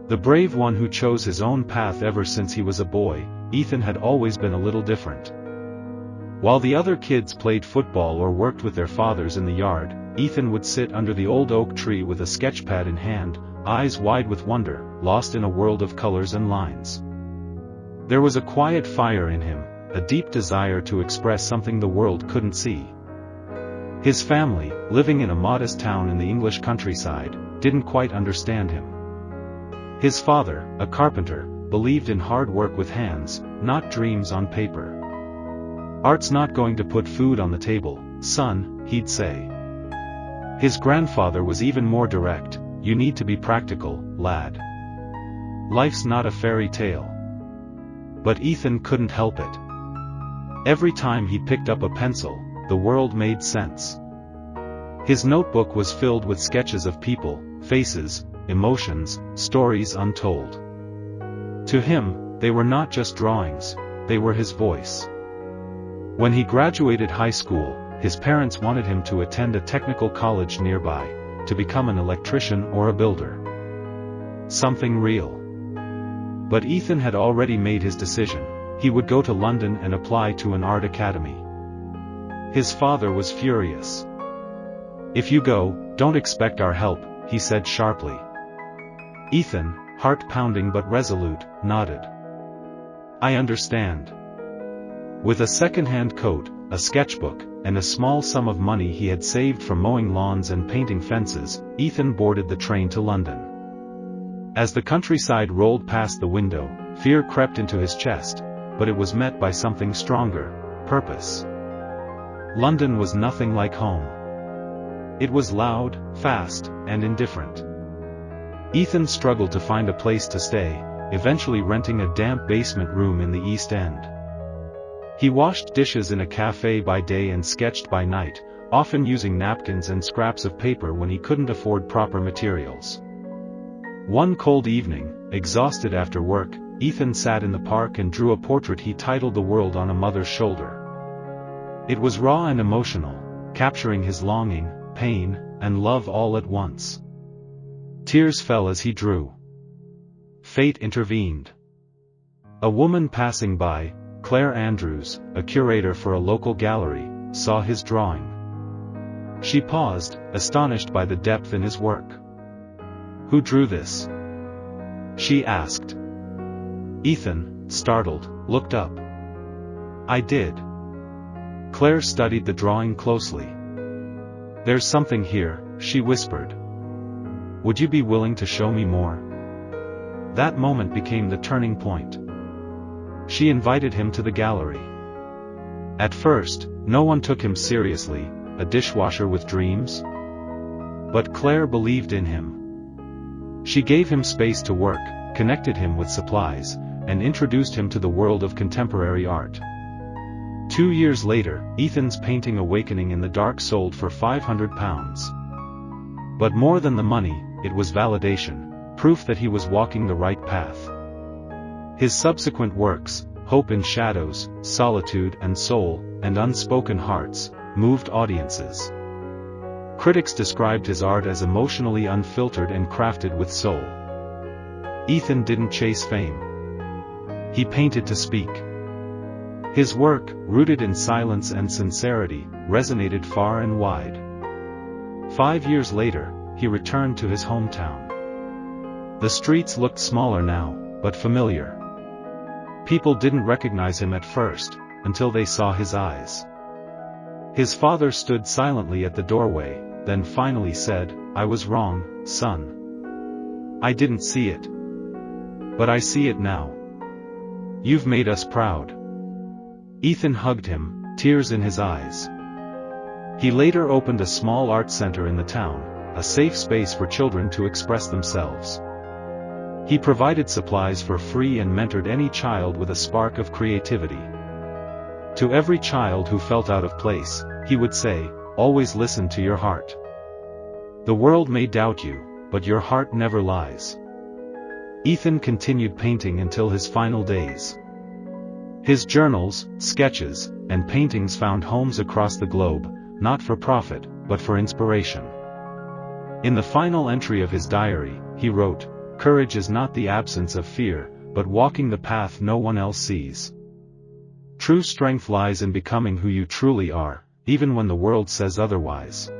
The brave one who chose his own path ever since he was a boy, Ethan had always been a little different. While the other kids played football or worked with their fathers in the yard, Ethan would sit under the old oak tree with a sketchpad in hand, eyes wide with wonder, lost in a world of colors and lines. There was a quiet fire in him, a deep desire to express something the world couldn't see. His family, living in a modest town in the English countryside, didn't quite understand him. His father, a carpenter, believed in hard work with hands, not dreams on paper. "Art's not going to put food on the table, son," he'd say. His grandfather was even more direct, "You need to be practical, lad. Life's not a fairy tale." But Ethan couldn't help it. Every time he picked up a pencil, the world made sense. His notebook was filled with sketches of people, faces, emotions, stories untold. To him, they were not just drawings, they were his voice. When he graduated high school, his parents wanted him to attend a technical college nearby, to become an electrician or a builder. Something real. But Ethan had already made his decision. He would go to London and apply to an art academy. His father was furious. "If you go, don't expect our help," he said sharply. Ethan, heart pounding but resolute, nodded. "I understand." With a second-hand coat, a sketchbook, and a small sum of money he had saved from mowing lawns and painting fences, Ethan boarded the train to London. As the countryside rolled past the window, fear crept into his chest, but it was met by something stronger: purpose. London was nothing like home. It was loud, fast, and indifferent. Ethan struggled to find a place to stay, eventually renting a damp basement room in the East End. He washed dishes in a cafe by day and sketched by night, often using napkins and scraps of paper when he couldn't afford proper materials. One cold evening, exhausted after work, Ethan sat in the park and drew a portrait he titled "The World on a Mother's Shoulder." It was raw and emotional, capturing his longing, pain, and love all at once. Tears fell as he drew. Fate intervened. A woman passing by, Claire Andrews, a curator for a local gallery, saw his drawing. She paused, astonished by the depth in his work. "Who drew this?" she asked. Ethan, startled, looked up. "I did." Claire studied the drawing closely. "There's something here," she whispered. "Would you be willing to show me more?" That moment became the turning point. She invited him to the gallery. At first, no one took him seriously, a dishwasher with dreams. But Claire believed in him. She gave him space to work, connected him with supplies, and introduced him to the world of contemporary art. 2 years later, Ethan's painting Awakening in the Dark sold for £500. But more than the money, it was validation, proof that he was walking the right path. His subsequent works, Hope in Shadows, Solitude and Soul, and Unspoken Hearts, moved audiences. Critics described his art as emotionally unfiltered and crafted with soul. Ethan didn't chase fame. He painted to speak. His work, rooted in silence and sincerity, resonated far and wide. 5 years later, he returned to his hometown. The streets looked smaller now, but familiar. People didn't recognize him at first, until they saw his eyes. His father stood silently at the doorway, then finally said, "I was wrong, son. I didn't see it. But I see it now. You've made us proud." Ethan hugged him, tears in his eyes. He later opened a small art center in the town, a safe space for children to express themselves. He provided supplies for free and mentored any child with a spark of creativity. To every child who felt out of place, he would say, "Always listen to your heart. The world may doubt you, but your heart never lies." Ethan continued painting until his final days. His journals, sketches, and paintings found homes across the globe, not for profit, but for inspiration. In the final entry of his diary, he wrote, Courage is not the absence of fear, but walking the path no one else sees. True strength lies in becoming who you truly are, even when the world says otherwise.